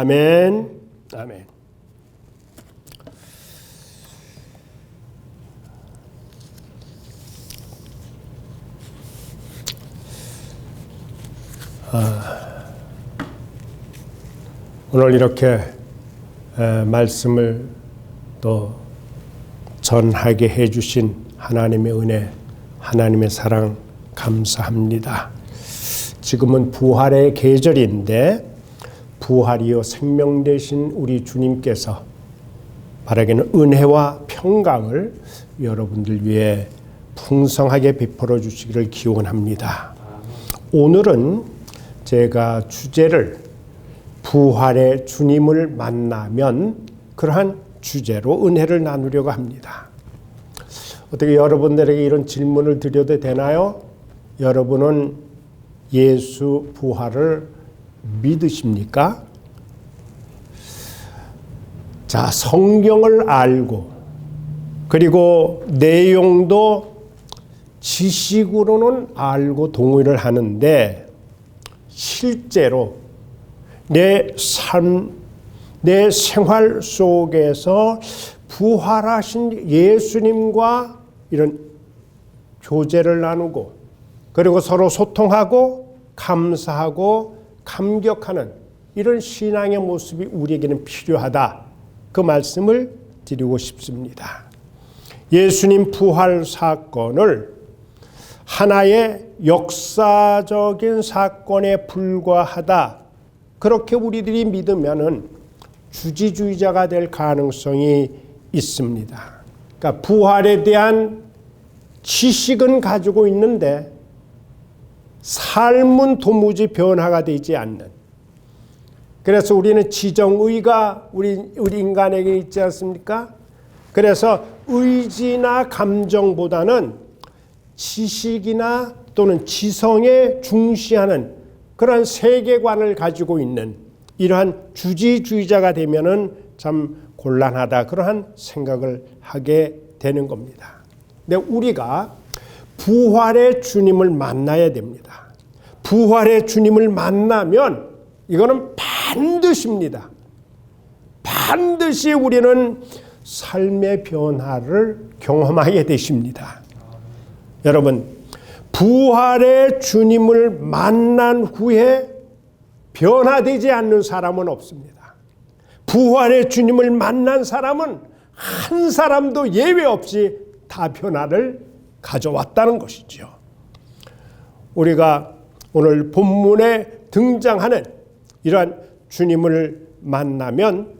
아멘. 아멘. 오늘 이렇게 말씀을 또 전하게 해주신 하나님의 은혜, 하나님의 사랑 감사합니다. 지금은 부활의 계절인데 부활이요 생명 되신 우리 주님께서 바라기는 은혜와 평강을 여러분들 위해 풍성하게 베풀어 주시기를 기원합니다. 오늘은 제가 주제를 부활의 주님을 만나면 그러한 주제로 은혜를 나누려고 합니다. 어떻게 여러분들에게 이런 질문을 드려도 되나요? 여러분은 예수 부활을 믿으십니까? 자, 성경을 알고 그리고 내용도 지식으로는 알고 동의를 하는데 실제로 내 삶, 내 생활 속에서 부활하신 예수님과 이런 교제를 나누고 그리고 서로 소통하고 감사하고 감격하는 이런 신앙의 모습이 우리에게는 필요하다. 그 말씀을 드리고 싶습니다. 예수님 부활 사건을 하나의 역사적인 사건에 불과하다. 그렇게 우리들이 믿으면은 주지주의자가 될 가능성이 있습니다. 그러니까 부활에 대한 지식은 가지고 있는데 삶은 도무지 변화가 되지 않는. 그래서 우리는 지정의가 우리 인간에게 있지 않습니까? 그래서 의지나 감정보다는 지식이나 또는 지성에 중시하는 그러한 세계관을 가지고 있는 이러한 주지주의자가 되면은 참 곤란하다. 그러한 생각을 하게 되는 겁니다. 근데 우리가 부활의 주님을 만나야 됩니다. 부활의 주님을 만나면 이거는 반드시입니다. 반드시 우리는 삶의 변화를 경험하게 되십니다. 여러분, 부활의 주님을 만난 후에 변화되지 않는 사람은 없습니다. 부활의 주님을 만난 사람은 한 사람도 예외 없이 다 변화를 가져왔다는 것이죠. 우리가 오늘 본문에 등장하는 이러한 주님을 만나면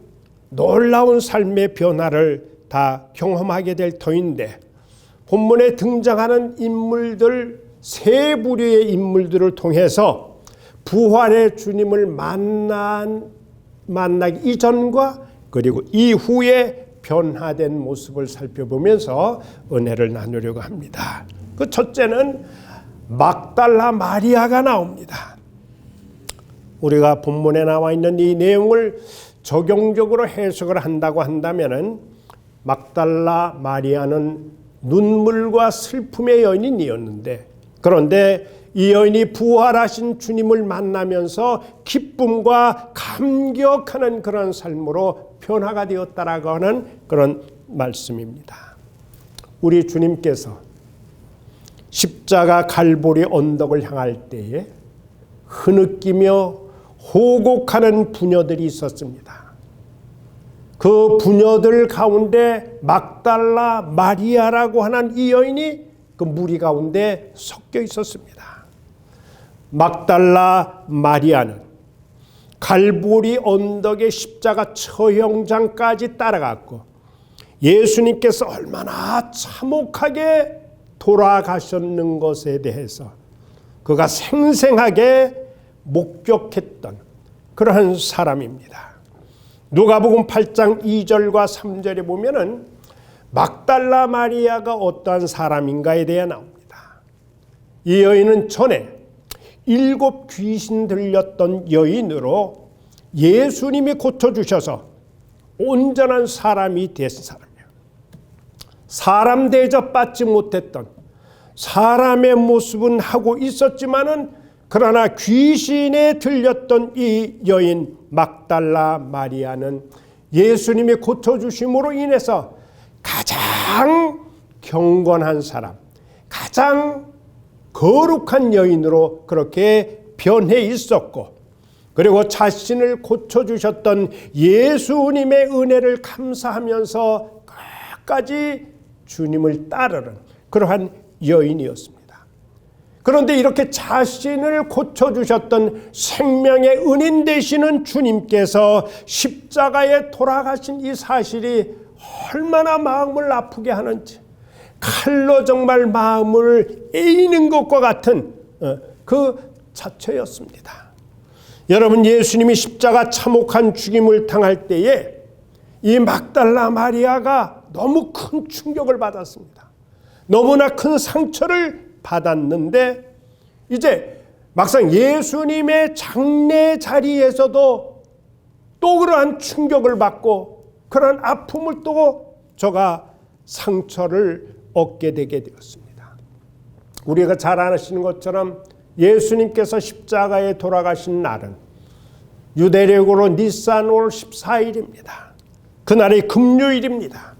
놀라운 삶의 변화를 다 경험하게 될 터인데 본문에 등장하는 인물들 세 부류의 인물들을 통해서 부활의 주님을 만나기 이전과 그리고 이후에 변화된 모습을 살펴보면서 은혜를 나누려고 합니다. 그 첫째는 막달라 마리아가 나옵니다. 우리가 본문에 나와 있는 이 내용을 적용적으로 해석을 한다고 한다면은 막달라 마리아는 눈물과 슬픔의 여인이었는데 그런데 이 여인이 부활하신 주님을 만나면서 기쁨과 감격하는 그런 삶으로 변화가 되었다라고 하는 그런 말씀입니다. 우리 주님께서 십자가 갈보리 언덕을 향할 때에 흐느끼며 호곡하는 부녀들이 있었습니다. 그 부녀들 가운데 막달라 마리아라고 하는 이 여인이 그 무리 가운데 섞여 있었습니다. 막달라 마리아는 갈보리 언덕의 십자가 처형장까지 따라갔고 예수님께서 얼마나 참혹하게 돌아가셨는 것에 대해서 그가 생생하게 목격했던 그러한 사람입니다. 누가복음 8장 2절과 3절에 보면은 막달라 마리아가 어떠한 사람인가에 대해 나옵니다. 이 여인은 전에 7 귀신 들렸던 여인으로 예수님이 고쳐주셔서 온전한 사람이 된 사람이에요. 사람 대접받지 못했던 사람의 모습은 하고 있었지만은 그러나 귀신에 들렸던 이 여인 막달라 마리아는 예수님이 고쳐주심으로 인해서 가장 경건한 사람, 가장 거룩한 여인으로 그렇게 변해 있었고, 그리고 자신을 고쳐주셨던 예수님의 은혜를 감사하면서 끝까지 주님을 따르는 그러한 여인이었습니다. 그런데 이렇게 자신을 고쳐주셨던 생명의 은인 되시는 주님께서 십자가에 돌아가신 이 사실이 얼마나 마음을 아프게 하는지, 칼로 정말 마음을 에이는 것과 같은 그 자체였습니다. 여러분, 예수님이 십자가 참혹한 죽임을 당할 때에 이 막달라 마리아가 너무 큰 충격을 받았습니다. 너무나 큰 상처를 받았는데, 이제 막상 예수님의 장례 자리에서도 또 그러한 충격을 받고 그러한 아픔을 또 저가 상처를 얻게 되게 되었습니다. 우리가 잘 아시는 것처럼 예수님께서 십자가에 돌아가신 날은 유대력으로 니산월 14일입니다. 그날이 금요일입니다.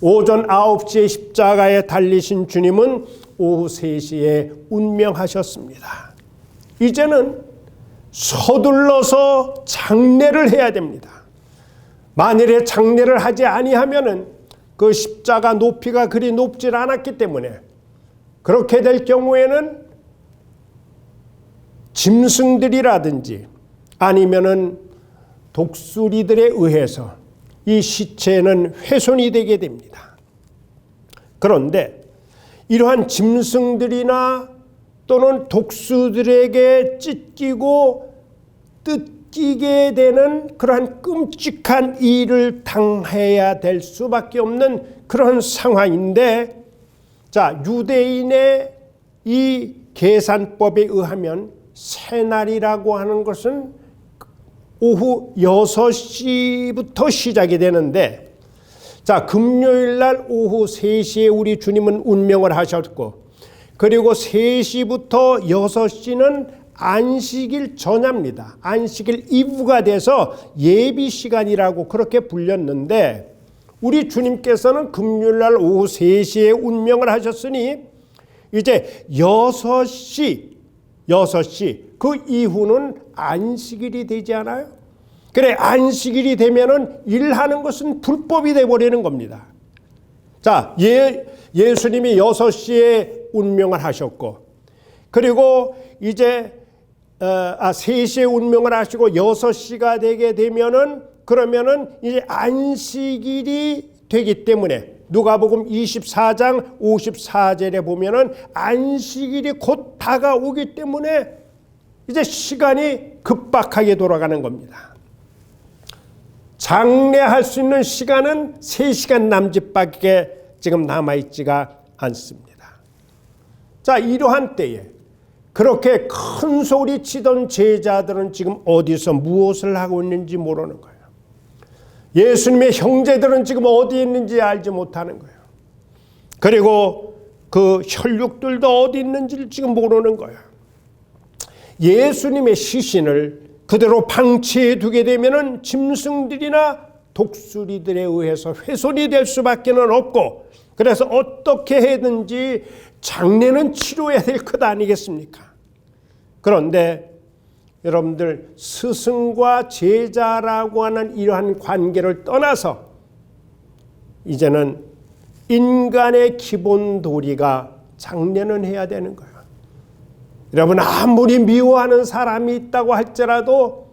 오전 9시에 십자가에 달리신 주님은 오후 3시에 운명하셨습니다. 이제는 서둘러서 장례를 해야 됩니다. 만일에 장례를 하지 아니하면은 그 십자가 높이가 그리 높질 않았기 때문에, 그렇게 될 경우에는 짐승들이라든지 아니면은 독수리들에 의해서 이 시체는 훼손이 되게 됩니다. 그런데 이러한 짐승들이나 또는 독수들에게 찢기고 뜯기게 되는 그러한 끔찍한 일을 당해야 될 수밖에 없는 그런 상황인데, 자, 유대인의 이 계산법에 의하면 새날이라고 하는 것은 오후 6시부터 시작이 되는데, 자, 금요일 날 오후 3시에 우리 주님은 운명을 하셨고, 그리고 3시부터 6시는 안식일 전야입니다. 안식일 이브가 돼서 예비 시간이라고 그렇게 불렸는데, 우리 주님께서는 금요일 날 오후 3시에 운명을 하셨으니 이제 6시 그 이후는 안식일이 되지 않아요? 그래, 안식일이 되면은 일하는 것은 불법이 되어버리는 겁니다. 자, 예수님이 6시에 운명을 하셨고, 그리고 이제 3시에 운명을 하시고 6시가 되게 되면은, 그러면은 이제 안식일이 되기 때문에 누가복음 24장 54절에 보면은 안식일이 곧 다가오기 때문에 이제 시간이 급박하게 돌아가는 겁니다. 장례할 수 있는 시간은 3시간 남짓밖에 지금 남아있지가 않습니다. 자, 이러한 때에 그렇게 큰 소리 치던 제자들은 지금 어디서 무엇을 하고 있는지 모르는 거예요. 예수님의 형제들은 지금 어디 있는지 알지 못하는 거예요. 그리고 그 혈육들도 어디 있는지를 지금 모르는 거예요. 예수님의 시신을 그대로 방치해 두게 되면은 짐승들이나 독수리들에 의해서 훼손이 될 수밖에 없고, 그래서 어떻게 해든지 장례는 치러야 될 것 아니겠습니까? 그런데 여러분들, 스승과 제자라고 하는 이러한 관계를 떠나서 이제는 인간의 기본 도리가 장례는 해야 되는 거예요. 여러분, 아무리 미워하는 사람이 있다고 할지라도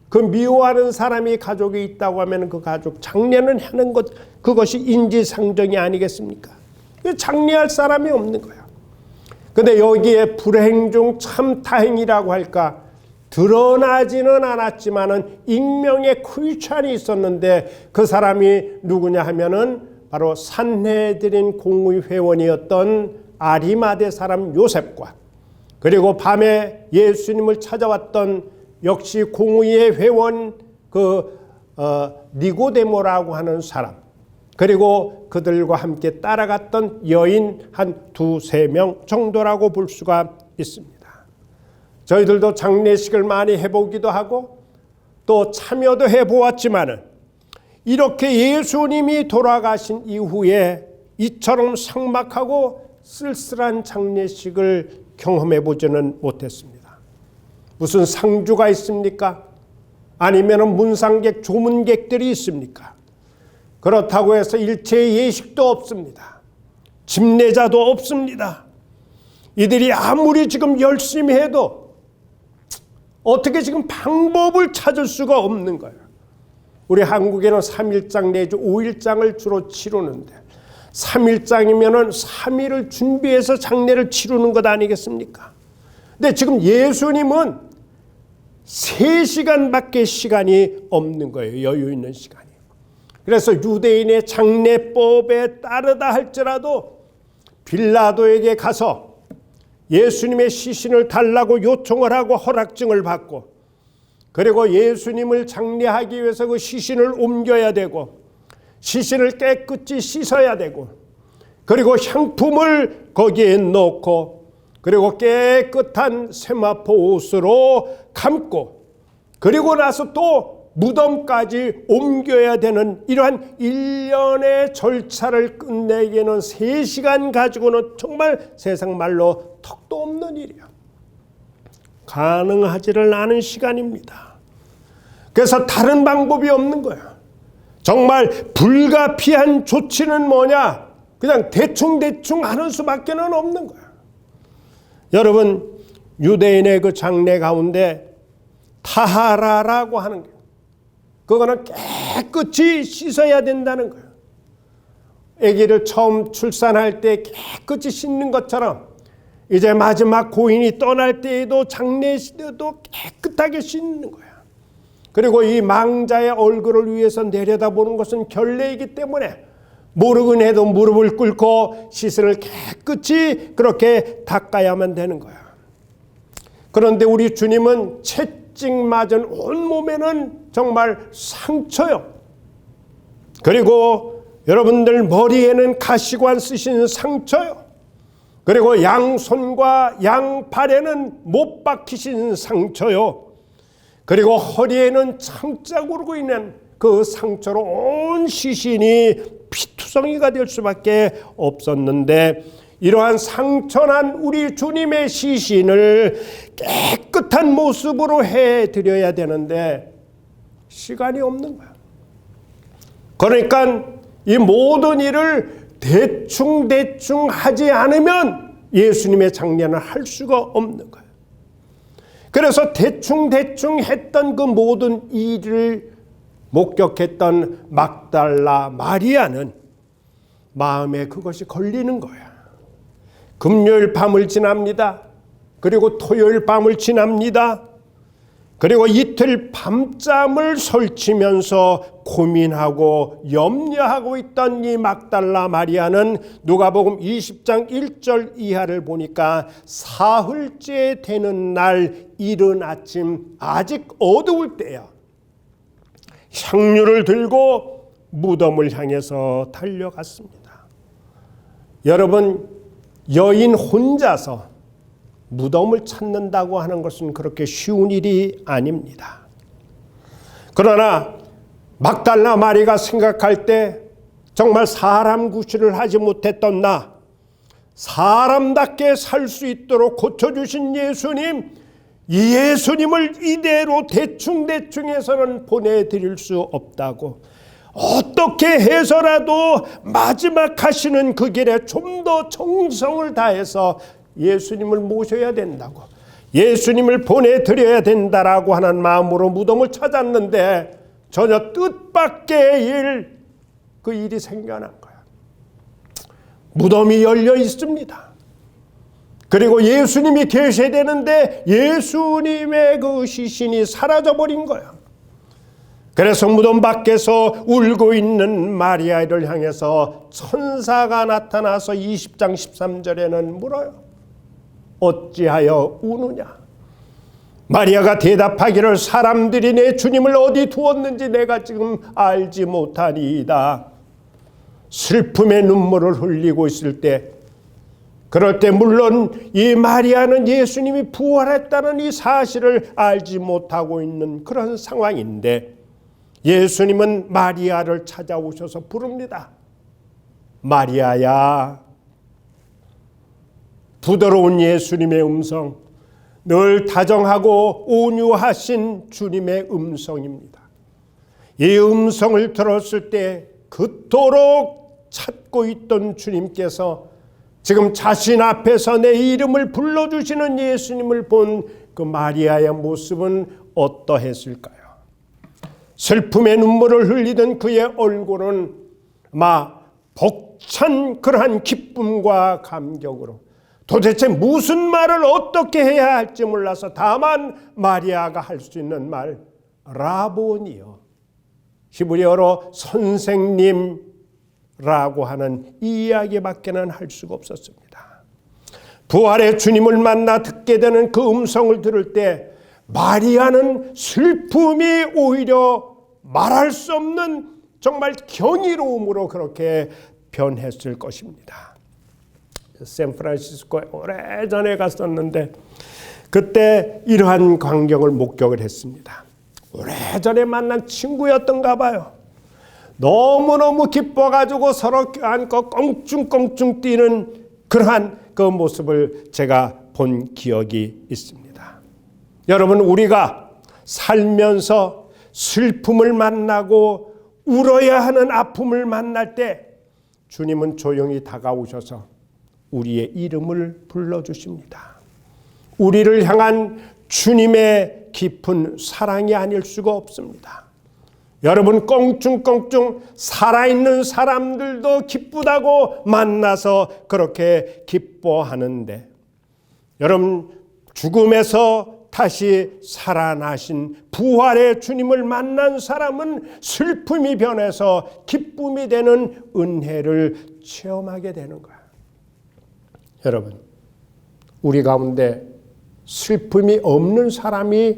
그 미워하는 사람이 가족이 있다고 하면 그 가족 장례는 하는 것, 그것이 인지상정이 아니겠습니까? 장례할 사람이 없는 거예요. 근데 여기에 불행 중 참 다행이라고 할까, 드러나지는 않았지만은 익명의 크리스찬이 있었는데, 그 사람이 누구냐 하면은 바로 산헤드린 공의 회원이었던 아리마대 사람 요셉과, 그리고 밤에 예수님을 찾아왔던 역시 공의의 회원 니고데모라고 하는 사람, 그리고 그들과 함께 따라갔던 여인 한 2-3명 정도라고 볼 수가 있습니다. 저희들도 장례식을 많이 해보기도 하고 또 참여도 해보았지만은 이렇게 예수님이 돌아가신 이후에 이처럼 삭막하고 쓸쓸한 장례식을 경험해보지는 못했습니다. 무슨 상주가 있습니까? 아니면 문상객, 조문객들이 있습니까? 그렇다고 해서 일체의 예식도 없습니다. 집례자도 없습니다. 이들이 아무리 지금 열심히 해도 어떻게 지금 방법을 찾을 수가 없는 거예요. 우리 한국에는 3일장 내지 5일장을 주로 치르는데 3일장이면은 3일을 준비해서 장례를 치르는 것 아니겠습니까? 근데 지금 예수님은 3시간밖에 시간이 없는 거예요. 여유 있는 시간이. 그래서 유대인의 장례법에 따르다 할지라도 빌라도에게 가서 예수님의 시신을 달라고 요청을 하고 허락증을 받고, 그리고 예수님을 장례하기 위해서 그 시신을 옮겨야 되고 시신을 깨끗이 씻어야 되고, 그리고 향품을 거기에 넣고, 그리고 깨끗한 세마포 옷으로 감고, 그리고 나서 또 무덤까지 옮겨야 되는 이러한 일련의 절차를 끝내기에는 3시간 가지고는 정말 세상 말로 턱도 없는 일이야. 가능하지를 않은 시간입니다. 그래서 다른 방법이 없는 거야. 정말 불가피한 조치는 뭐냐? 그냥 대충 하는 수밖에 없는 거야. 여러분, 유대인의 그 장례 가운데 타하라라고 하는 게, 그거는 깨끗이 씻어야 된다는 거예요. 아기를 처음 출산할 때 깨끗이 씻는 것처럼 이제 마지막 고인이 떠날 때에도 장례 시대도 깨끗하게 씻는 거야. 그리고 이 망자의 얼굴을 위해서 내려다보는 것은 결례이기 때문에 모르긴 해도 무릎을 꿇고 시신을 깨끗이 그렇게 닦아야만 되는 거야. 그런데 우리 주님은 채찍 맞은 온몸에는 정말 상처요. 그리고 여러분들 머리에는 가시관 쓰신 상처요. 그리고 양손과 양팔에는 못 박히신 상처요. 그리고 허리에는 창자국으로 인한 그 상처로 온 시신이 피투성이가 될 수밖에 없었는데, 이러한 상처난 우리 주님의 시신을 깨끗한 모습으로 해드려야 되는데 시간이 없는 거야. 그러니까 이 모든 일을 대충 하지 않으면 예수님의 장례는 할 수가 없는 거예요. 그래서 대충 했던 그 모든 일을 목격했던 막달라 마리아는 마음에 그것이 걸리는 거야. 금요일 밤을 지납니다. 그리고 토요일 밤을 지납니다. 그리고 이틀 밤잠을 설치면서 고민하고 염려하고 있던 이 막달라 마리아는 누가복음 20장 1절 이하를 보니까 사흘째 되는 날 이른 아침 아직 어두울 때야 향유를 들고 무덤을 향해서 달려갔습니다. 여러분, 여인 혼자서 무덤을 찾는다고 하는 것은 그렇게 쉬운 일이 아닙니다. 그러나 막달라 마리가 생각할 때 정말 사람 구실을 하지 못했던 나, 사람답게 살 수 있도록 고쳐주신 예수님, 이 예수님을 이대로 대충해서는 보내드릴 수 없다고, 어떻게 해서라도 마지막 가시는 그 길에 좀 더 정성을 다해서 예수님을 모셔야 된다고, 예수님을 보내드려야 된다라고 하는 마음으로 무덤을 찾았는데 전혀 뜻밖의 그 일이 생겨난 거야. 무덤이 열려 있습니다. 그리고 예수님이 계셔야 되는데 예수님의 그 시신이 사라져버린 거야. 그래서 무덤 밖에서 울고 있는 마리아를 향해서 천사가 나타나서 20장 13절에는 물어요. 어찌하여 우느냐? 마리아가 대답하기를 사람들이 내 주님을 어디 두었는지 내가 지금 알지 못하니이다. 슬픔의 눈물을 흘리고 있을 때 그럴 때 물론 이 마리아는 예수님이 부활했다는 이 사실을 알지 못하고 있는 그런 상황인데, 예수님은 마리아를 찾아오셔서 부릅니다. 마리아야. 부드러운 예수님의 음성, 늘 다정하고 온유하신 주님의 음성입니다. 이 음성을 들었을 때 그토록 찾고 있던 주님께서 지금 자신 앞에서 내 이름을 불러주시는 예수님을 본 그 마리아의 모습은 어떠했을까요? 슬픔의 눈물을 흘리던 그의 얼굴은 벅찬 그러한 기쁨과 감격으로 도대체 무슨 말을 어떻게 해야 할지 몰라서 다만 마리아가 할 수 있는 말, 라보니요, 히브리어로 선생님라고 하는 이 이야기밖에는 할 수가 없었습니다. 부활의 주님을 만나 듣게 되는 그 음성을 들을 때 마리아는 슬픔이 오히려 말할 수 없는 정말 경이로움으로 그렇게 변했을 것입니다. 샌프란시스코에 오래전에 갔었는데 그때 이러한 광경을 목격을 했습니다. 오래전에 만난 친구였던가 봐요. 너무너무 기뻐가지고 서로 안고 껑충껑충 뛰는 그러한 그 모습을 제가 본 기억이 있습니다. 여러분, 우리가 살면서 슬픔을 만나고 울어야 하는 아픔을 만날 때 주님은 조용히 다가오셔서 우리의 이름을 불러주십니다. 우리를 향한 주님의 깊은 사랑이 아닐 수가 없습니다. 여러분, 껑충껑충 살아있는 사람들도 기쁘다고 만나서 그렇게 기뻐하는데, 여러분, 죽음에서 다시 살아나신 부활의 주님을 만난 사람은 슬픔이 변해서 기쁨이 되는 은혜를 체험하게 되는 거예요. 여러분, 우리 가운데 슬픔이 없는 사람이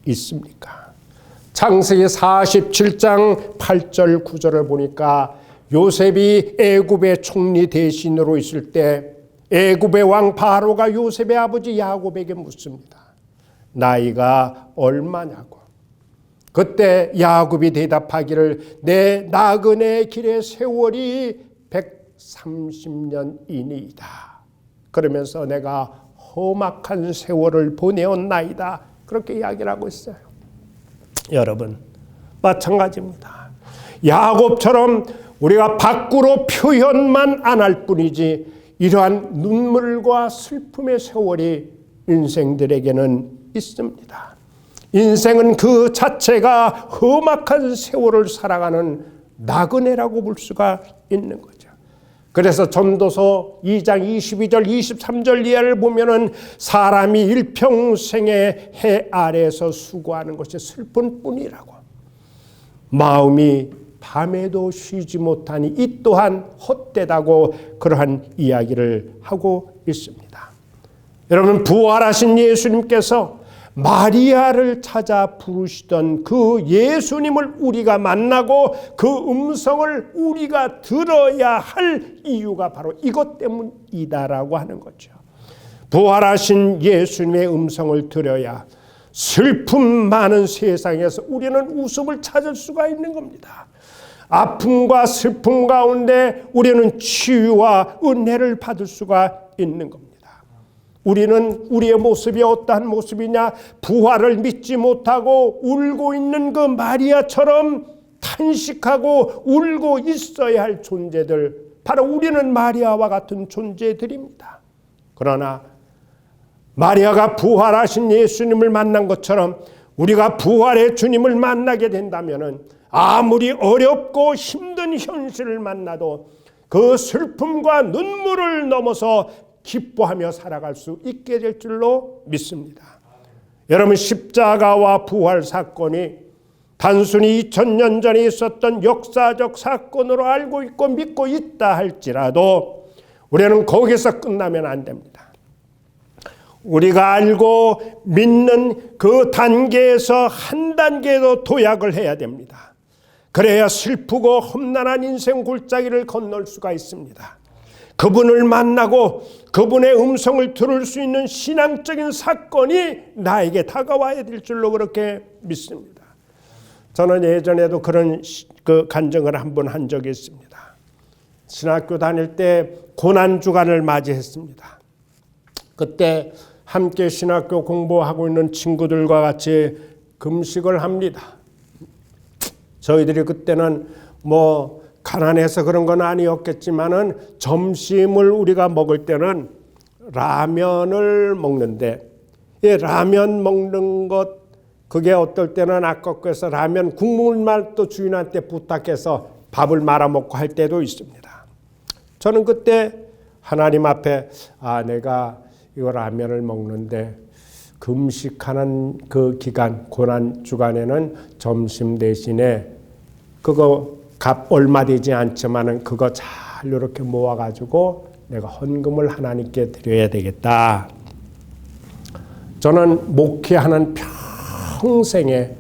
있습니까? 창세기 47장 8절 9절을 보니까 요셉이 애굽의 총리 대신으로 있을 때 애굽의 왕 바로가 요셉의 아버지 야곱에게 묻습니다. 나이가 얼마냐고. 그때 야곱이 대답하기를 내 나그네 길의 세월이 130년이니이다. 그러면서 내가 험악한 세월을 보내었나이다. 그렇게 이야기를 하고 있어요. 여러분, 마찬가지입니다. 야곱처럼 우리가 밖으로 표현만 안 할 뿐이지 이러한 눈물과 슬픔의 세월이 인생들에게는 있습니다. 인생은 그 자체가 험악한 세월을 살아가는 나그네라고 볼 수가 있는 거죠. 그래서 전도서 2장 22절 23절 이하를 보면은 사람이 일평생에 해 아래에서 수고하는 것이 슬픈 뿐이라고, 마음이 밤에도 쉬지 못하니 이 또한 헛되다고 그러한 이야기를 하고 있습니다. 여러분, 부활하신 예수님께서 마리아를 찾아 부르시던 그 예수님을 우리가 만나고 그 음성을 우리가 들어야 할 이유가 바로 이것 때문이다라고 하는 거죠. 부활하신 예수님의 음성을 들어야 슬픔 많은 세상에서 우리는 웃음을 찾을 수가 있는 겁니다. 아픔과 슬픔 가운데 우리는 치유와 은혜를 받을 수가 있는 겁니다. 우리는 우리의 모습이 어떠한 모습이냐? 부활을 믿지 못하고 울고 있는 그 마리아처럼 탄식하고 울고 있어야 할 존재들, 바로 우리는 마리아와 같은 존재들입니다. 그러나 마리아가 부활하신 예수님을 만난 것처럼 우리가 부활의 주님을 만나게 된다면 아무리 어렵고 힘든 현실을 만나도 그 슬픔과 눈물을 넘어서 기뻐하며 살아갈 수 있게 될 줄로 믿습니다. 여러분, 십자가와 부활 사건이 단순히 2000년 전에 있었던 역사적 사건으로 알고 있고 믿고 있다 할지라도 우리는 거기서 끝나면 안 됩니다. 우리가 알고 믿는 그 단계에서 한 단계 더 도약을 해야 됩니다. 그래야 슬프고 험난한 인생 골짜기를 건널 수가 있습니다. 그분을 만나고 그분의 음성을 들을 수 있는 신앙적인 사건이 나에게 다가와야 될 줄로 그렇게 믿습니다. 저는 예전에도 그런 간증을 한번 한 적이 있습니다. 신학교 다닐 때 고난주간을 맞이했습니다. 그때 함께 신학교 공부하고 있는 친구들과 같이 금식을 합니다. 저희들이 그때는 가난해서 그런 건 아니었겠지만은 점심을 우리가 먹을 때는 라면을 먹는데, 이 라면 먹는 것 그게 어떨 때는 아깝고 해서 라면 국물만 또 주인한테 부탁해서 밥을 말아 먹고 할 때도 있습니다. 저는 그때 하나님 앞에 내가 이거 라면을 먹는데 금식하는 그 기간, 고난 주간에는 점심 대신에 그거 값 얼마 되지 않지만은 그거 잘 이렇게 모아가지고 내가 헌금을 하나님께 드려야 되겠다. 저는 목회하는 평생에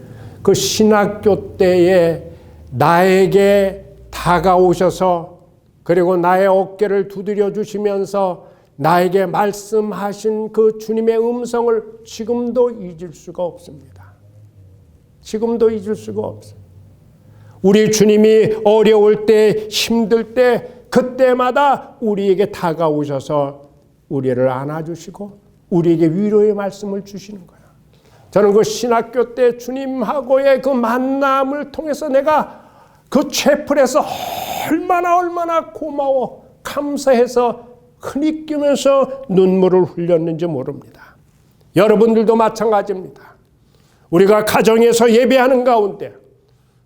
그 신학교 때에 나에게 다가오셔서 그리고 나의 어깨를 두드려 주시면서 나에게 말씀하신 그 주님의 음성을 지금도 잊을 수가 없습니다. 지금도 잊을 수가 없어요. 우리 주님이 어려울 때, 힘들 때, 그때마다 우리에게 다가오셔서 우리를 안아주시고 우리에게 위로의 말씀을 주시는 거예요. 저는 그 신학교 때 주님하고의 그 만남을 통해서 내가 그 채플에서 얼마나 고마워 감사해서 흐느끼면서 눈물을 흘렸는지 모릅니다. 여러분들도 마찬가지입니다. 우리가 가정에서 예배하는 가운데,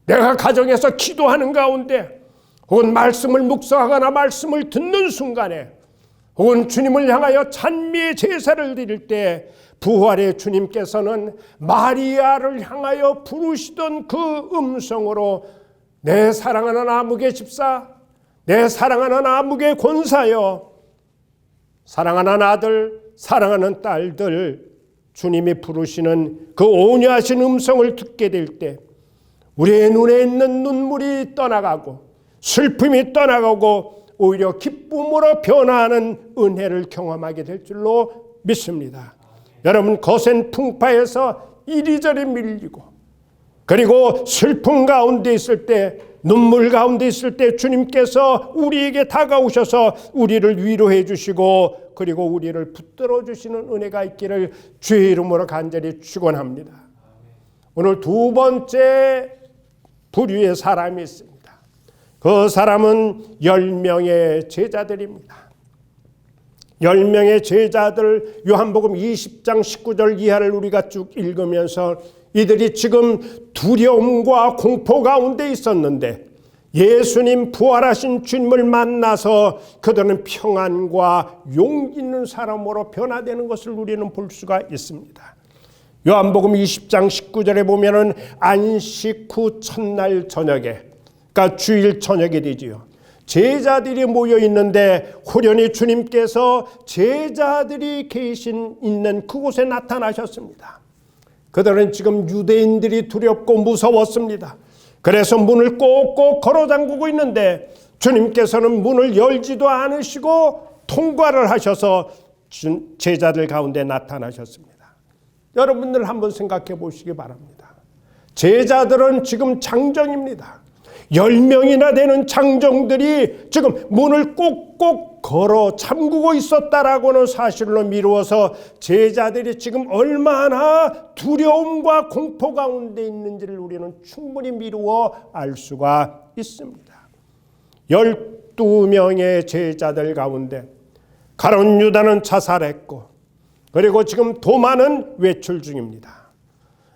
내가 가정에서 기도하는 가운데, 혹은 말씀을 묵상하거나 말씀을 듣는 순간에, 혹은 주님을 향하여 찬미의 제사를 드릴 때 부활의 주님께서는 마리아를 향하여 부르시던 그 음성으로 내 사랑하는 아무개 집사, 내 사랑하는 아무개 권사여, 사랑하는 아들, 사랑하는 딸들, 주님이 부르시는 그 온유하신 음성을 듣게 될 때 우리의 눈에 있는 눈물이 떠나가고 슬픔이 떠나가고 오히려 기쁨으로 변화하는 은혜를 경험하게 될 줄로 믿습니다. 여러분, 거센 풍파에서 이리저리 밀리고 그리고 슬픔 가운데 있을 때, 눈물 가운데 있을 때 주님께서 우리에게 다가오셔서 우리를 위로해 주시고 그리고 우리를 붙들어 주시는 은혜가 있기를 주의 이름으로 간절히 축원합니다. 오늘 두 번째 부류의 사람이 있습니다. 그 사람은 10명의 제자들입니다. 10명의 제자들, 요한복음 20장 19절 이하를 우리가 쭉 읽으면서 이들이 지금 두려움과 공포 가운데 있었는데 예수님 부활하신 주님을 만나서 그들은 평안과 용기 있는 사람으로 변화되는 것을 우리는 볼 수가 있습니다. 요한복음 20장 19절에 보면은 안식 후 첫날 저녁에, 그러니까 주일 저녁이 되지요. 제자들이 모여 있는데 호련히 주님께서 제자들이 있는 그곳에 나타나셨습니다. 그들은 지금 유대인들이 두렵고 무서웠습니다. 그래서 문을 꼭꼭 걸어 잠그고 있는데 주님께서는 문을 열지도 않으시고 통과를 하셔서 제자들 가운데 나타나셨습니다. 여러분들 한번 생각해 보시기 바랍니다. 제자들은 지금 장정입니다. 10명이나 되는 장정들이 지금 문을 꼭꼭 걸어 잠그고 있었다라고는 사실로 미루어서 제자들이 지금 얼마나 두려움과 공포 가운데 있는지를 우리는 충분히 미루어 알 수가 있습니다. 12명의 제자들 가운데 가룟 유다는 자살했고 그리고 지금 도마는 외출 중입니다.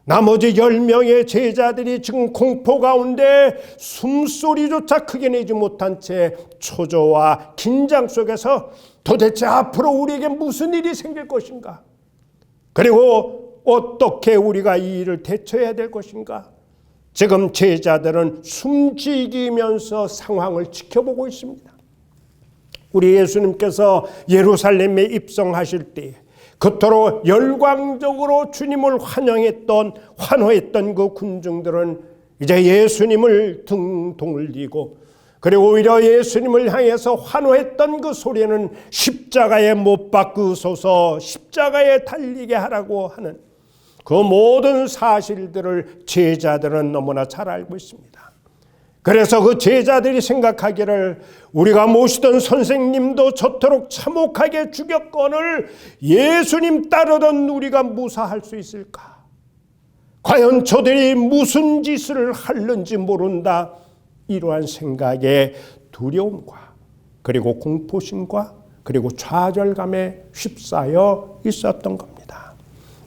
나머지 10명의 제자들이 지금 공포 가운데 숨소리조차 크게 내지 못한 채 초조와 긴장 속에서 도대체 앞으로 우리에게 무슨 일이 생길 것인가? 그리고 어떻게 우리가 이 일을 대처해야 될 것인가? 지금 제자들은 숨지기면서 상황을 지켜보고 있습니다. 우리 예수님께서 예루살렘에 입성하실 때 그토록 열광적으로 주님을 환호했던 그 군중들은 이제 예수님을 등동을 이고 그리고 오히려 예수님을 향해서 환호했던 그 소리는 십자가에 못 박으소서, 십자가에 달리게 하라고 하는 그 모든 사실들을 제자들은 너무나 잘 알고 있습니다. 그래서 그 제자들이 생각하기를 우리가 모시던 선생님도 저토록 참혹하게 죽였건을 예수님 따르던 우리가 무사할 수 있을까? 과연 저들이 무슨 짓을 하는지 모른다. 이러한 생각에 두려움과 그리고 공포심과 그리고 좌절감에 휩싸여 있었던 겁니다.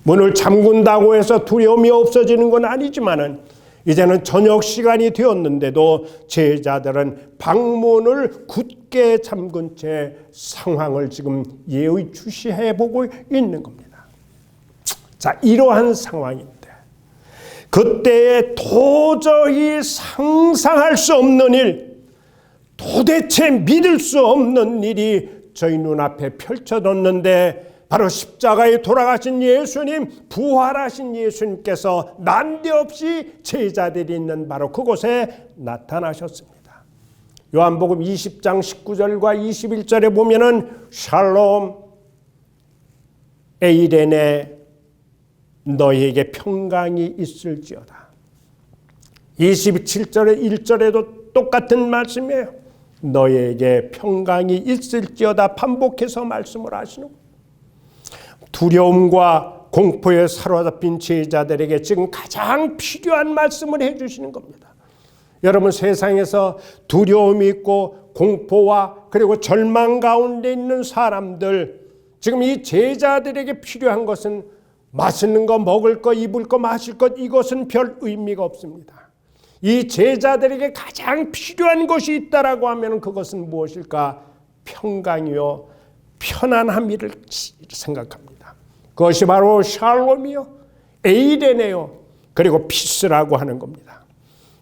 문을 잠근다고 해서 두려움이 없어지는 건 아니지만은 이제는 저녁 시간이 되었는데도 제자들은 방문을 굳게 잠근 채 상황을 지금 예의주시해 보고 있는 겁니다. 자, 이러한 상황인데 그때에 도저히 상상할 수 없는 일, 도대체 믿을 수 없는 일이 저희 눈앞에 펼쳐졌는데 바로 십자가에 돌아가신 예수님, 부활하신 예수님께서 난데없이 제자들이 있는 바로 그곳에 나타나셨습니다. 요한복음 20장 19절과 21절에 보면은 샬롬 에이레네 너희에게 평강이 있을지어다. 27절에 1절에도 똑같은 말씀이에요. 너희에게 평강이 있을지어다 반복해서 말씀을 하시는 거예요. 두려움과 공포에 사로잡힌 제자들에게 지금 가장 필요한 말씀을 해주시는 겁니다. 여러분, 세상에서 두려움이 있고 공포와 그리고 절망 가운데 있는 사람들, 지금 이 제자들에게 필요한 것은 맛있는 거, 먹을 거, 입을 거, 마실 것, 이것은 별 의미가 없습니다. 이 제자들에게 가장 필요한 것이 있다라고 하면 그것은 무엇일까? 평강이요, 편안함이를 생각합니다. 그것이 바로 샬롬이요, 에이레네요, 그리고 피스라고 하는 겁니다.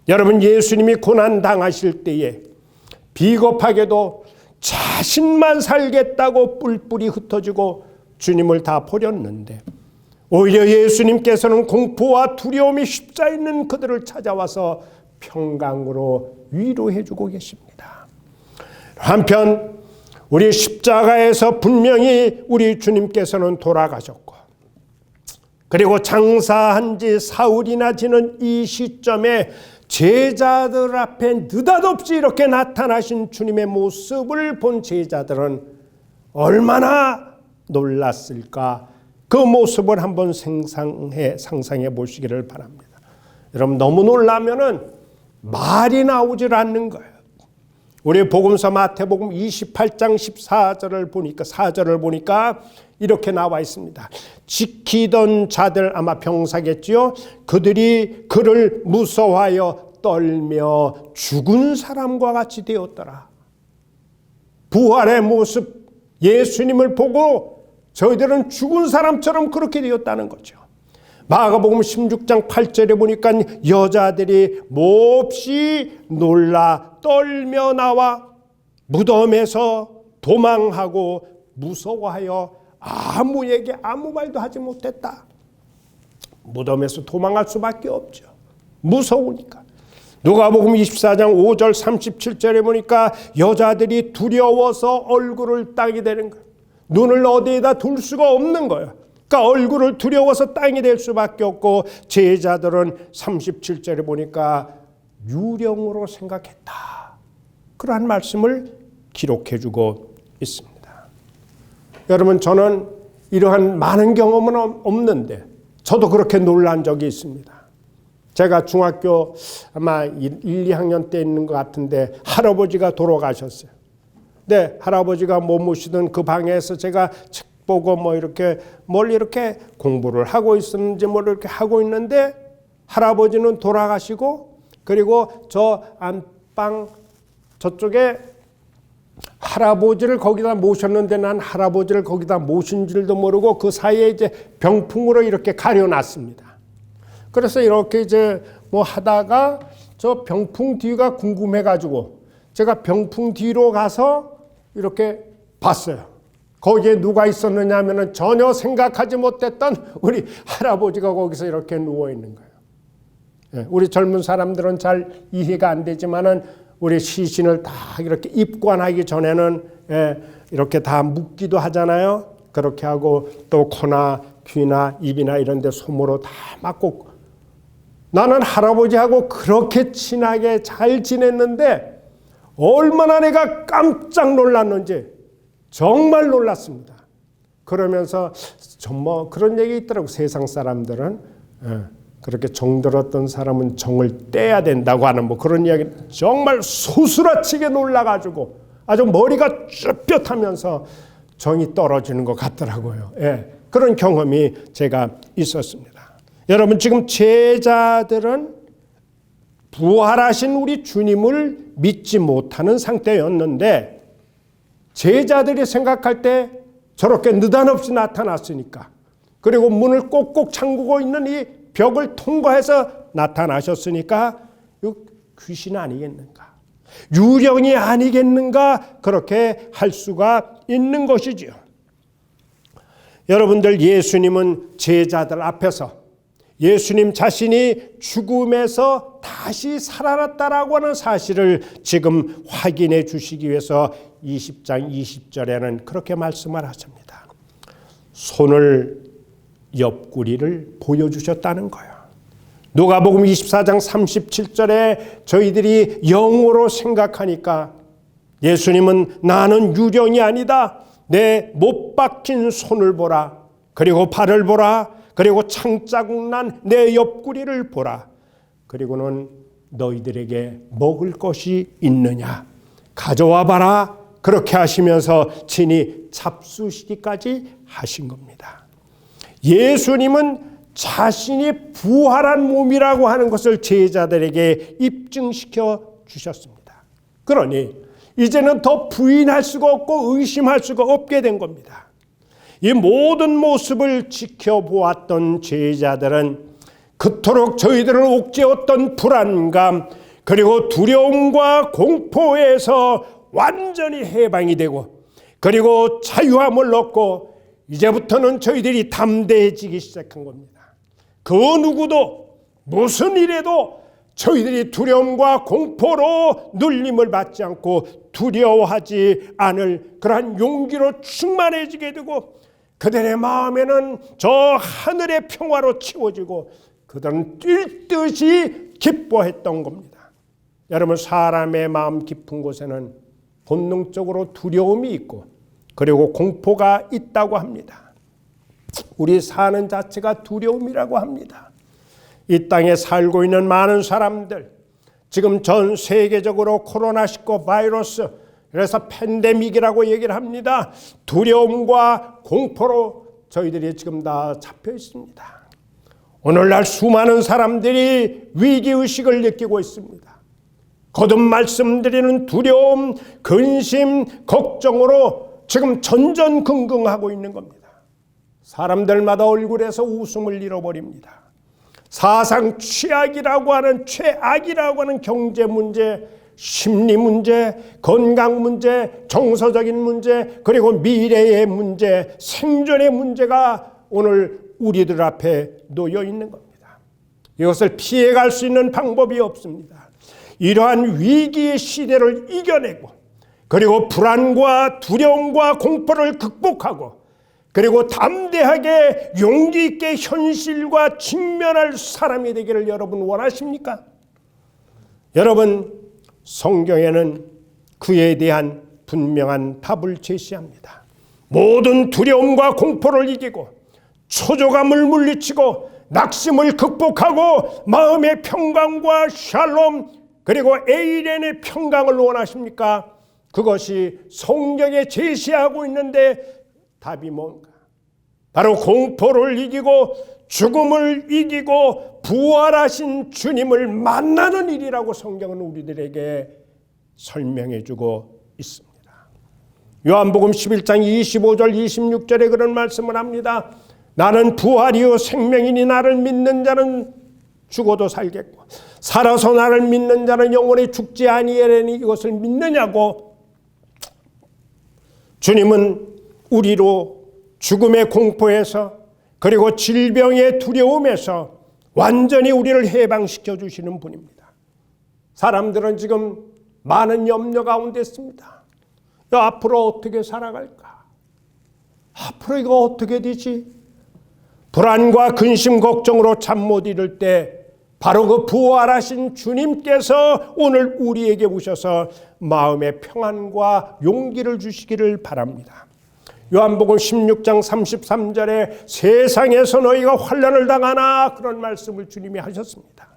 여러분, 예수님이 고난 당하실 때에 비겁하게도 자신만 살겠다고 뿔뿔이 흩어지고 주님을 다 버렸는데 오히려 예수님께서는 공포와 두려움이 휩싸이는 그들을 찾아와서 평강으로 위로해주고 계십니다. 한편 우리 십자가에서 분명히 우리 주님께서는 돌아가셨고 그리고 장사한 지 사흘이나 지는 이 시점에 제자들 앞에 느닷없이 이렇게 나타나신 주님의 모습을 본 제자들은 얼마나 놀랐을까? 그 모습을 한번 상상해 보시기를 바랍니다. 여러분, 너무 놀라면은 말이 나오질 않는 거예요. 우리 복음서 마태복음 28장 4절을 보니까 이렇게 나와 있습니다. 지키던 자들, 아마 병사겠지요. 그들이 그를 무서워하여 떨며 죽은 사람과 같이 되었더라. 부활의 모습, 예수님을 보고 저희들은 죽은 사람처럼 그렇게 되었다는 거죠. 마가복음 16장 8절에 보니까 여자들이 몹시 놀라 떨며 나와 무덤에서 도망하고 무서워하여 아무에게 아무 말도 하지 못했다. 무덤에서 도망할 수밖에 없죠. 무서우니까. 누가복음 24장 5절 37절에 보니까 여자들이 두려워서 얼굴을 땅에 대는 거예요. 눈을 어디에다 둘 수가 없는 거예요. 그러니까 얼굴을 두려워서 땅이 될 수밖에 없고 제자들은 37절에 보니까 유령으로 생각했다. 그러한 말씀을 기록해주고 있습니다. 여러분, 저는 이러한 많은 경험은 없는데 저도 그렇게 놀란 적이 있습니다. 제가 중학교 아마 1, 2학년 때 있는 것 같은데 할아버지가 돌아가셨어요. 네, 할아버지가 못 모시던 그 방에서 제가 책 보고 뭘 이렇게 공부를 하고 있었는지 뭘 이렇게 하고 있는데 할아버지는 돌아가시고 그리고 저 안방 저쪽에 할아버지를 거기다 모셨는데 난 할아버지를 거기다 모신 줄도 모르고 그 사이에 이제 병풍으로 이렇게 가려놨습니다. 그래서 이렇게 이제 뭐 하다가 저 병풍 뒤가 궁금해가지고 제가 병풍 뒤로 가서 이렇게 봤어요. 거기에 누가 있었느냐 하면은 전혀 생각하지 못했던 우리 할아버지가 거기서 이렇게 누워 있는 거예요. 우리 젊은 사람들은 잘 이해가 안 되지만은 우리 시신을 다 이렇게 입관하기 전에는 이렇게 다 묶기도 하잖아요. 그렇게 하고 또 코나 귀나 입이나 이런 데 솜으로 다 막고, 나는 할아버지하고 그렇게 친하게 잘 지냈는데 얼마나 내가 깜짝 놀랐는지 정말 놀랐습니다. 그러면서 정말 그런 얘기 있더라고. 세상 사람들은 그렇게 정들었던 사람은 정을 떼야 된다고 하는 뭐 그런 이야기, 정말 소스라치게 놀라가지고 아주 머리가 쭈뼛하면서 정이 떨어지는 것 같더라고요. 그런 경험이 제가 있었습니다. 여러분, 지금 제자들은 부활하신 우리 주님을 믿지 못하는 상태였는데, 제자들이 생각할 때 저렇게 느닷없이 나타났으니까, 그리고 문을 꼭꼭 잠그고 있는 이 벽을 통과해서 나타나셨으니까 이거 귀신 아니겠는가, 유령이 아니겠는가, 그렇게 할 수가 있는 것이지요. 여러분들, 예수님은 제자들 앞에서 예수님 자신이 죽음에서 다시 살아났다라고 하는 사실을 지금 확인해 주시기 위해서 20장 20절에는 그렇게 말씀을 하십니다. 손을, 옆구리를 보여주셨다는 거예요. 누가복음 24장 37절에 저희들이 영어로 생각하니까 예수님은 나는 유령이 아니다, 내 못 박힌 손을 보라, 그리고 발을 보라, 그리고 창자국 난 내 옆구리를 보라, 그리고는 너희들에게 먹을 것이 있느냐 가져와 봐라, 그렇게 하시면서 친히 잡수시기까지 하신 겁니다. 예수님은 자신이 부활한 몸이라고 하는 것을 제자들에게 입증시켜 주셨습니다. 그러니 이제는 더 부인할 수가 없고 의심할 수가 없게 된 겁니다. 이 모든 모습을 지켜보았던 제자들은 그토록 저희들을 옥죄었던 불안감, 그리고 두려움과 공포에서 완전히 해방이 되고, 그리고 자유함을 얻고 이제부터는 저희들이 담대해지기 시작한 겁니다. 그 누구도 무슨 일에도 저희들이 두려움과 공포로 눌림을 받지 않고 두려워하지 않을 그러한 용기로 충만해지게 되고, 그들의 마음에는 저 하늘의 평화로 채워지고 그들은 뛸 듯이 기뻐했던 겁니다. 여러분, 사람의 마음 깊은 곳에는 본능적으로 두려움이 있고 그리고 공포가 있다고 합니다. 우리 사는 자체가 두려움이라고 합니다. 이 땅에 살고 있는 많은 사람들, 지금 전 세계적으로 코로나19 바이러스, 그래서 팬데믹이라고 얘기를 합니다. 두려움과 공포로 저희들이 지금 다 잡혀 있습니다. 오늘날 수많은 사람들이 위기의식을 느끼고 있습니다. 거듭 말씀드리는 두려움, 근심, 걱정으로 지금 전전긍긍하고 있는 겁니다. 사람들마다 얼굴에서 웃음을 잃어버립니다. 사상 최악이라고 하는 경제 문제, 심리 문제, 건강 문제, 정서적인 문제, 그리고 미래의 문제, 생존의 문제가 오늘 우리들 앞에 놓여 있는 겁니다. 이것을 피해갈 수 있는 방법이 없습니다. 이러한 위기의 시대를 이겨내고, 그리고 불안과 두려움과 공포를 극복하고, 그리고 담대하게 용기 있게 현실과 직면할 사람이 되기를 여러분 원하십니까? 여러분, 성경에는 그에 대한 분명한 답을 제시합니다. 모든 두려움과 공포를 이기고 초조감을 물리치고 낙심을 극복하고 마음의 평강과 샬롬, 그리고 에이렌의 평강을 원하십니까? 그것이 성경에 제시하고 있는데 답이 뭔가? 바로 공포를 이기고 죽음을 이기고 부활하신 주님을 만나는 일이라고 성경은 우리들에게 설명해 주고 있습니다. 요한복음 11장 25절 26절에 그런 말씀을 합니다. 나는 부활이요 생명이니 나를 믿는 자는 죽어도 살겠고 살아서 나를 믿는 자는 영원히 죽지 아니하리니 이것을 믿느냐고. 주님은 우리로 죽음의 공포에서 그리고 질병의 두려움에서 완전히 우리를 해방시켜 주시는 분입니다. 사람들은 지금 많은 염려 가운데 있습니다. 앞으로 어떻게 살아갈까? 앞으로 이거 어떻게 되지? 불안과 근심 걱정으로 잠 못 이룰 때 바로 그 부활하신 주님께서 오늘 우리에게 오셔서 마음의 평안과 용기를 주시기를 바랍니다. 요한복음 16장 33절에 세상에서 너희가 환난을 당하나 그런 말씀을 주님이 하셨습니다.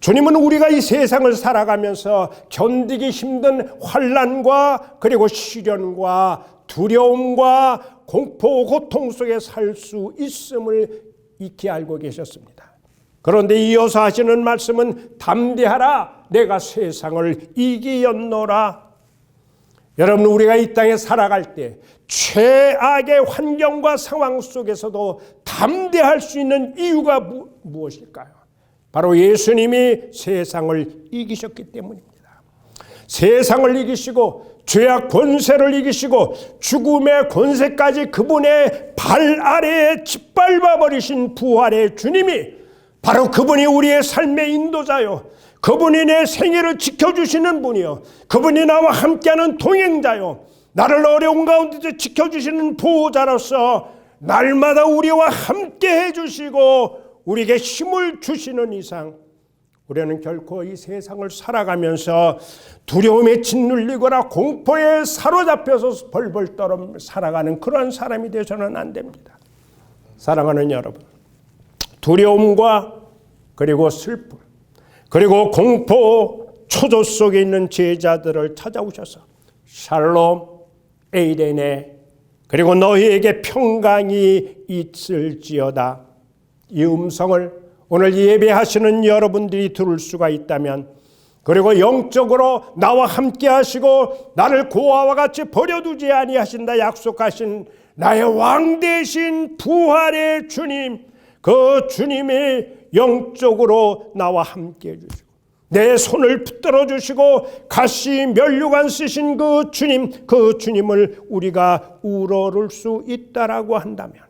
주님은 우리가 이 세상을 살아가면서 견디기 힘든 환난과 그리고 시련과 두려움과 공포, 고통 속에 살 수 있음을 익히 알고 계셨습니다. 그런데 이어서 하시는 말씀은 담대하라 내가 세상을 이기었노라. 여러분, 우리가 이 땅에 살아갈 때 최악의 환경과 상황 속에서도 담대할 수 있는 이유가 무엇일까요? 바로 예수님이 세상을 이기셨기 때문입니다. 세상을 이기시고 죄악 권세를 이기시고 죽음의 권세까지 그분의 발 아래에 짓밟아 버리신 부활의 주님이 바로 그분이 우리의 삶의 인도자요, 그분이 내 생애를 지켜주시는 분이요, 그분이 나와 함께하는 동행자요, 나를 어려운 가운데서 지켜주시는 보호자로서 날마다 우리와 함께 해주시고 우리에게 힘을 주시는 이상 우리는 결코 이 세상을 살아가면서 두려움에 짓눌리거나 공포에 사로잡혀서 벌벌 떨어 살아가는 그런 사람이 되어서는 안 됩니다. 사랑하는 여러분, 두려움과 그리고 슬픔 그리고 공포 초조 속에 있는 제자들을 찾아오셔서 샬롬 에이레네 그리고 너희에게 평강이 있을지어다, 이 음성을 오늘 예배하시는 여러분들이 들을 수가 있다면, 그리고 영적으로 나와 함께 하시고 나를 고아와 같이 버려두지 아니하신다 약속하신 나의 왕 되신 부활의 주님, 그 주님이 영적으로 나와 함께 해주시고 내 손을 붙들어 주시고 가시 면류관 쓰신 그 주님, 그 주님을 우리가 우러를 수 있다라고 한다면,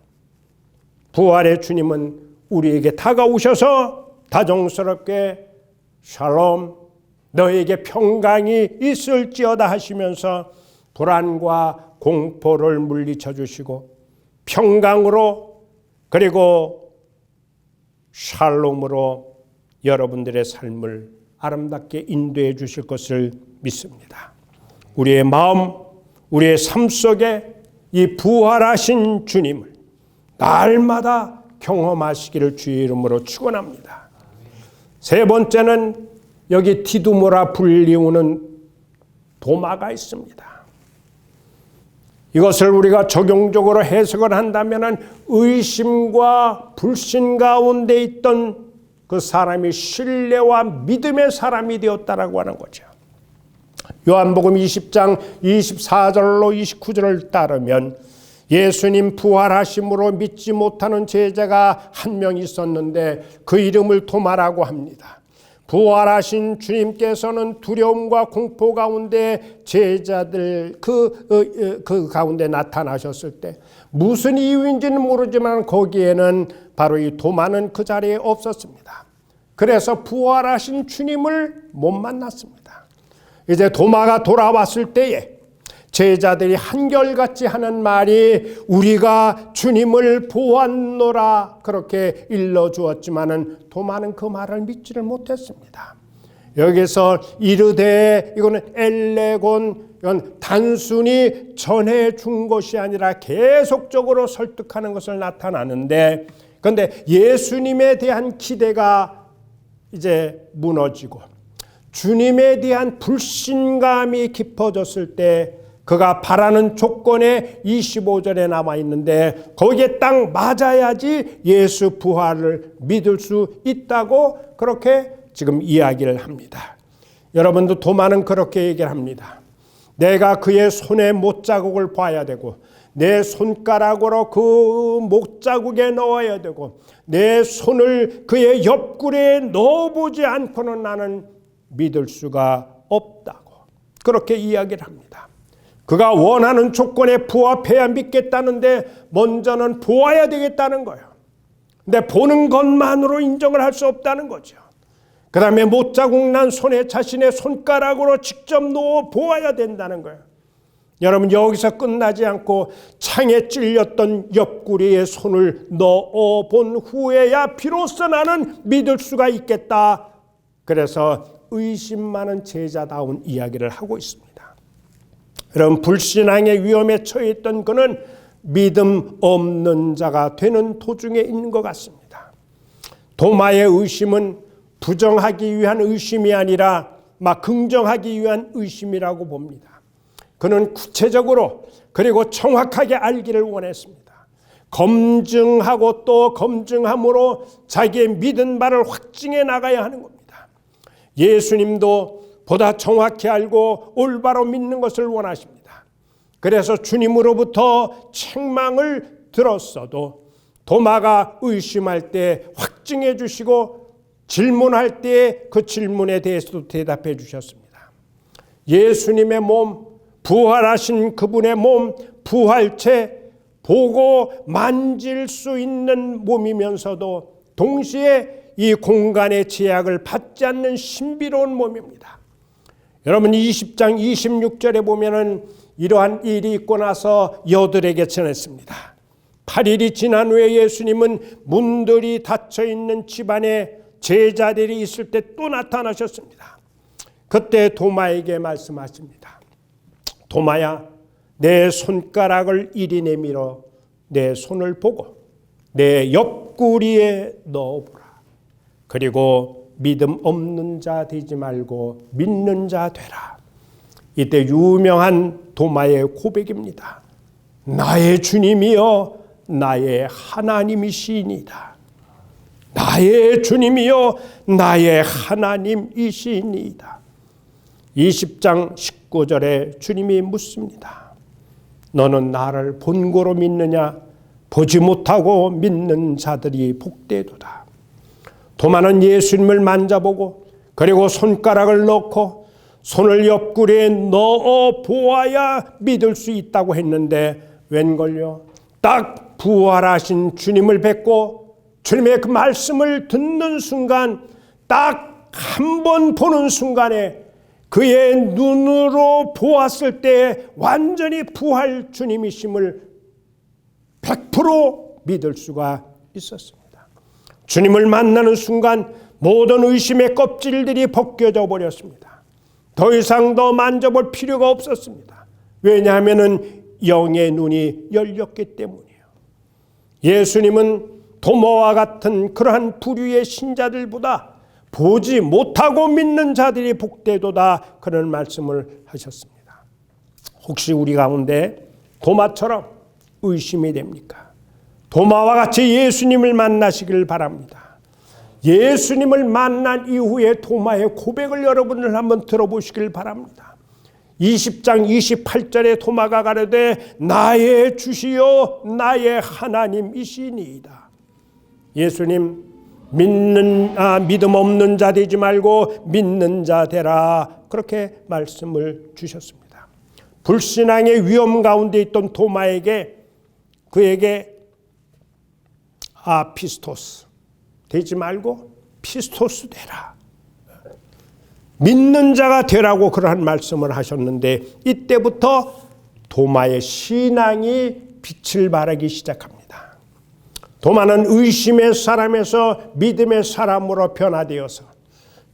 부활의 주님은 우리에게 다가오셔서 다정스럽게 샬롬 너에게 평강이 있을지어다 하시면서 불안과 공포를 물리쳐 주시고 평강으로 그리고 샬롬으로 여러분들의 삶을 아름답게 인도해 주실 것을 믿습니다. 우리의 마음, 우리의 삶 속에 이 부활하신 주님을 날마다 경험하시기를 주의 이름으로 축원합니다. 세 번째는 여기 디두모라 불리우는 도마가 있습니다. 이것을 우리가 적용적으로 해석을 한다면 의심과 불신 가운데 있던 그 사람이 신뢰와 믿음의 사람이 되었다라고 하는 거죠. 요한복음 20장 24절로 29절을 따르면 예수님 부활하심으로 믿지 못하는 제자가 한 명 있었는데 그 이름을 도마라고 합니다. 부활하신 주님께서는 두려움과 공포 가운데 제자들 그 가운데 나타나셨을 때 무슨 이유인지는 모르지만 거기에는 바로 이 도마는 그 자리에 없었습니다. 그래서 부활하신 주님을 못 만났습니다. 이제 도마가 돌아왔을 때에 제자들이 한결같이 하는 말이 우리가 주님을 보았노라 그렇게 일러주었지만은 도마는 그 말을 믿지를 못했습니다. 여기서 이르되 이거는 엘레곤, 이건 단순히 전해준 것이 아니라 계속적으로 설득하는 것을 나타나는데, 그런데 예수님에 대한 기대가 이제 무너지고 주님에 대한 불신감이 깊어졌을 때 그가 바라는 조건에 25절에 남아 있는데 거기에 딱 맞아야지 예수 부활을 믿을 수 있다고 그렇게 지금 이야기를 합니다. 여러분도 도마는 그렇게 얘기를 합니다. 내가 그의 손에 못자국을 봐야 되고 내 손가락으로 그 못자국에 넣어야 되고 내 손을 그의 옆구리에 넣어보지 않고는 나는 믿을 수가 없다고 그렇게 이야기를 합니다. 그가 원하는 조건에 부합해야 믿겠다는데 먼저는 보아야 되겠다는 거예요. 근데 보는 것만으로 인정을 할 수 없다는 거죠. 그 다음에 못자국 난 손에 자신의 손가락으로 직접 놓아 보아야 된다는 거예요. 여러분, 여기서 끝나지 않고 창에 찔렸던 옆구리에 손을 넣어 본 후에야 비로소 나는 믿을 수가 있겠다. 그래서 의심 많은 제자다운 이야기를 하고 있습니다. 여러분, 불신앙의 위험에 처했던 그는 믿음 없는 자가 되는 도중에 있는 것 같습니다. 도마의 의심은 부정하기 위한 의심이 아니라 막 긍정하기 위한 의심이라고 봅니다. 그는 구체적으로 그리고 정확하게 알기를 원했습니다. 검증하고 또 검증함으로 자기의 믿은 바를 확증해 나가야 하는 겁니다. 예수님도 보다 정확히 알고 올바로 믿는 것을 원하십니다. 그래서 주님으로부터 책망을 들었어도 도마가 의심할 때 확증해 주시고 질문할 때 그 질문에 대해서도 대답해 주셨습니다. 예수님의 몸, 부활하신 그분의 몸, 부활체, 보고 만질 수 있는 몸이면서도 동시에 이 공간의 제약을 받지 않는 신비로운 몸입니다. 여러분, 20장 26절에 보면은 이러한 일이 있고 나서 여들에게 전했습니다. 8일이 지난 후에 예수님은 문들이 닫혀 있는 집안에 제자들이 있을 때 또 나타나셨습니다. 그때 도마에게 말씀하십니다. 도마야, 내 손가락을 이리 내밀어 내 손을 보고 내 옆구리에 넣어보라. 그리고 믿음 없는 자 되지 말고 믿는 자 되라. 이때 유명한 도마의 고백입니다. 나의 주님이여 나의 하나님이시니이다. 나의 주님이여 나의 하나님이시니이다. 20장 19절에 주님이 묻습니다. 너는 나를 본고로 믿느냐? 보지 못하고 믿는 자들이 복되도다. 도마는 예수님을 만져보고 그리고 손가락을 넣고 손을 옆구리에 넣어 보아야 믿을 수 있다고 했는데 웬걸요? 딱 부활하신 주님을 뵙고 주님의 그 말씀을 듣는 순간, 딱 한 번 보는 순간에 그의 눈으로 보았을 때 완전히 부활 주님이심을 100% 믿을 수가 있었습니다. 주님을 만나는 순간 모든 의심의 껍질들이 벗겨져 버렸습니다. 더 이상 더 만져볼 필요가 없었습니다. 왜냐하면 영의 눈이 열렸기 때문이에요. 예수님은 도마와 같은 그러한 부류의 신자들보다 보지 못하고 믿는 자들이 복되도다, 그런 말씀을 하셨습니다. 혹시 우리 가운데 도마처럼 의심이 됩니까? 도마와 같이 예수님을 만나시길 바랍니다. 예수님을 만난 이후에 도마의 고백을 여러분들 한번 들어보시길 바랍니다. 20장 28절에 도마가 가로되 나의 주시요 나의 하나님이시니이다. 예수님, 믿음 없는 자 되지 말고 믿는 자 되라, 그렇게 말씀을 주셨습니다. 불신앙의 위험 가운데 있던 도마에게, 그에게 피스토스 되지 말고 피스토스 되라, 믿는 자가 되라고 그러한 말씀을 하셨는데, 이때부터 도마의 신앙이 빛을 발하기 시작합니다. 도마는 의심의 사람에서 믿음의 사람으로 변화되어서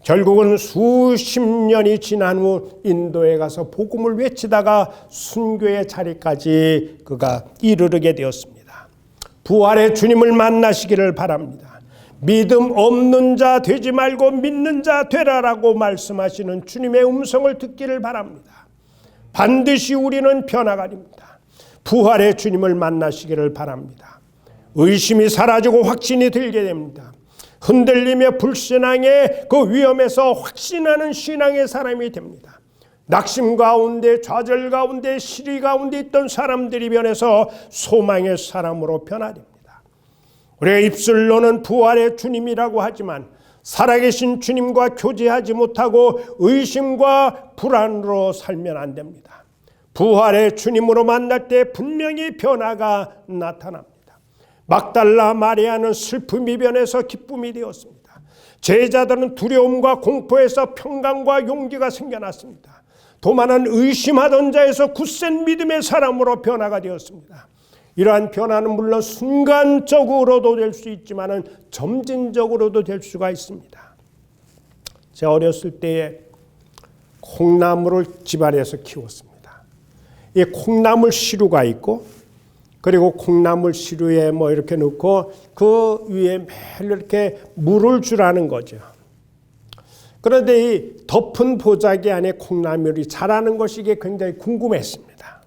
결국은 수십 년이 지난 후 인도에 가서 복음을 외치다가 순교의 자리까지 그가 이르게 되었습니다. 부활의 주님을 만나시기를 바랍니다. 믿음 없는 자 되지 말고 믿는 자 되라라고 말씀하시는 주님의 음성을 듣기를 바랍니다. 반드시 우리는 변화가 됩니다. 부활의 주님을 만나시기를 바랍니다. 의심이 사라지고 확신이 들게 됩니다. 흔들리며 불신앙의 그 위험에서 확신하는 신앙의 사람이 됩니다. 낙심 가운데, 좌절 가운데, 시리 가운데 있던 사람들이 변해서 소망의 사람으로 변화됩니다. 우리가 입술로는 부활의 주님이라고 하지만 살아계신 주님과 교제하지 못하고 의심과 불안으로 살면 안 됩니다. 부활의 주님으로 만날 때 분명히 변화가 나타납니다. 막달라 마리아는 슬픔이 변해서 기쁨이 되었습니다. 제자들은 두려움과 공포에서 평강과 용기가 생겨났습니다. 도만한 의심하던 자에서 굳센 믿음의 사람으로 변화가 되었습니다. 이러한 변화는 물론 순간적으로도 될 수 있지만 점진적으로도 될 수가 있습니다. 제가 어렸을 때에 콩나물을 집안에서 키웠습니다. 이 콩나물 시루가 있고, 그리고 콩나물 시루에 뭐 이렇게 넣고 그 위에 매일 이렇게 물을 주라는 거죠. 그런데 이 덮은 보자기 안에 콩나물이 자라는 것이 이게 굉장히 궁금했습니다.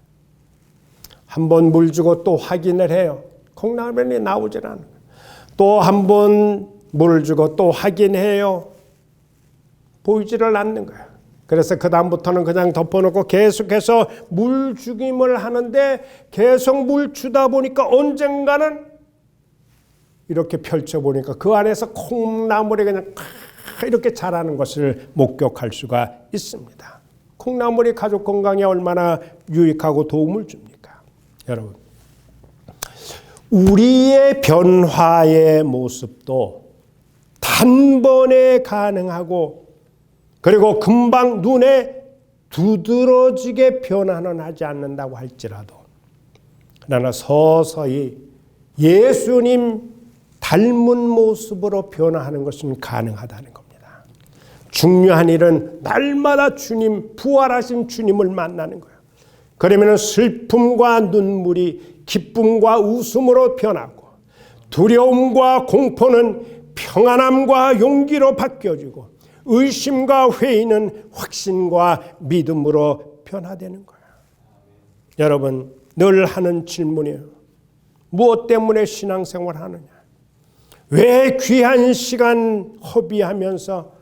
한번 물 주고 또 확인을 해요. 콩나물이 나오질 않아요. 또 한 번 물 주고 또 확인해요. 보이지를 않는 거예요. 그래서 그 다음부터는 그냥 덮어놓고 계속해서 물 주김을 하는데, 계속 물 주다 보니까 언젠가는 이렇게 펼쳐보니까 그 안에서 콩나물이 그냥 이렇게 자라는 것을 목격할 수가 있습니다. 콩나물이 가족 건강에 얼마나 유익하고 도움을 줍니까? 여러분, 우리의 변화의 모습도 단번에 가능하고, 그리고 금방 눈에 두드러지게 변화는 하지 않는다고 할지라도, 그러나 서서히 예수님 닮은 모습으로 변화하는 것은 가능하다는 겁니다. 중요한 일은 날마다 주님, 부활하신 주님을 만나는 거예요. 그러면 슬픔과 눈물이 기쁨과 웃음으로 변하고, 두려움과 공포는 평안함과 용기로 바뀌어지고, 의심과 회의는 확신과 믿음으로 변화되는 거예요. 여러분, 늘 하는 질문이에요. 무엇 때문에 신앙생활 하느냐? 왜 귀한 시간 허비하면서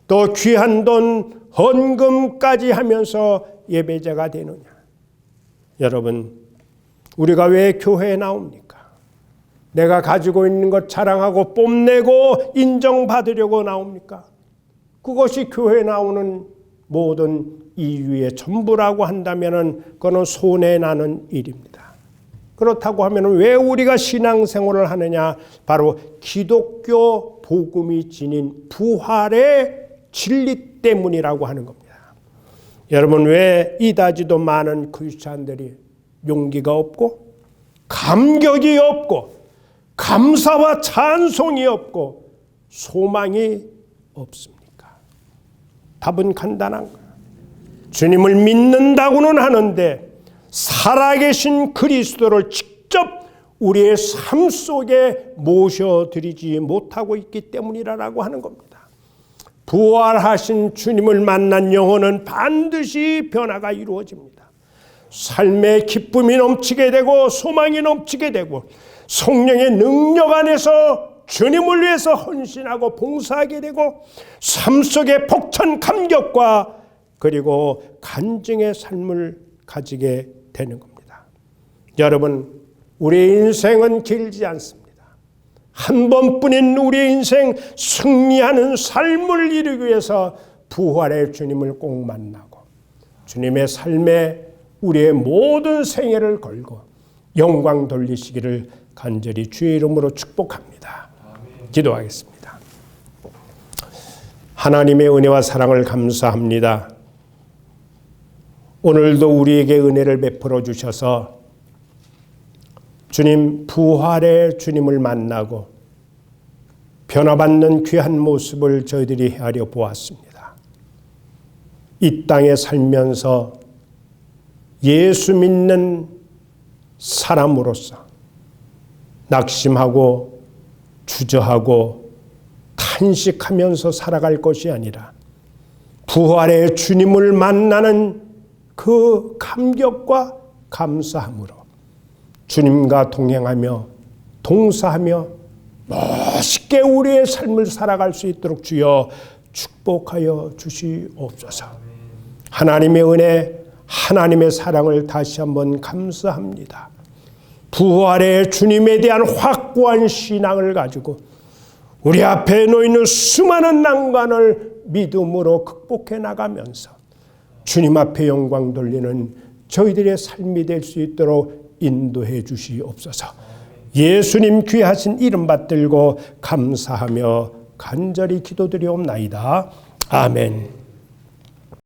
또 귀한 돈 헌금까지 하면서 예배자가 되느냐? 여러분, 우리가 왜 교회에 나옵니까? 내가 가지고 있는 것 자랑하고 뽐내고 인정받으려고 나옵니까? 그것이 교회에 나오는 모든 이유의 전부라고 한다면 그건 손해나는 일입니다. 그렇다고 하면 왜 우리가 신앙생활을 하느냐? 바로 기독교 복음이 지닌 부활의 진리 때문이라고 하는 겁니다. 여러분, 왜 이다지도 많은 크리스찬들이 용기가 없고 감격이 없고 감사와 찬송이 없고 소망이 없습니까? 답은 간단한 거예요. 주님을 믿는다고는 하는데 살아계신 그리스도를 직접 우리의 삶 속에 모셔드리지 못하고 있기 때문이라고 하는 겁니다. 부활하신 주님을 만난 영혼은 반드시 변화가 이루어집니다. 삶의 기쁨이 넘치게 되고 소망이 넘치게 되고 성령의 능력 안에서 주님을 위해서 헌신하고 봉사하게 되고 삶 속에 벅찬 감격과 그리고 간증의 삶을 가지게 되는 겁니다. 여러분, 우리의 인생은 길지 않습니다. 한 번뿐인 우리의 인생, 승리하는 삶을 이루기 위해서 부활의 주님을 꼭 만나고 주님의 삶에 우리의 모든 생애를 걸고 영광 돌리시기를 간절히 주의 이름으로 축복합니다. 기도하겠습니다. 하나님의 은혜와 사랑을 감사합니다. 오늘도 우리에게 은혜를 베풀어 주셔서 주님, 부활의 주님을 만나고 변화받는 귀한 모습을 저희들이 헤아려 보았습니다. 이 땅에 살면서 예수 믿는 사람으로서 낙심하고 주저하고 탄식하면서 살아갈 것이 아니라 부활의 주님을 만나는 그 감격과 감사함으로 주님과 동행하며 동사하며 멋있게 우리의 삶을 살아갈 수 있도록 주여 축복하여 주시옵소서. 하나님의 은혜, 하나님의 사랑을 다시 한번 감사합니다. 부활의 주님에 대한 확고한 신앙을 가지고 우리 앞에 놓이는 수많은 난관을 믿음으로 극복해 나가면서 주님 앞에 영광 돌리는 저희들의 삶이 될 수 있도록 인도해 주시옵소서. 예수님 귀하신 이름 받들고 감사하며 간절히 기도드리옵나이다. 아멘.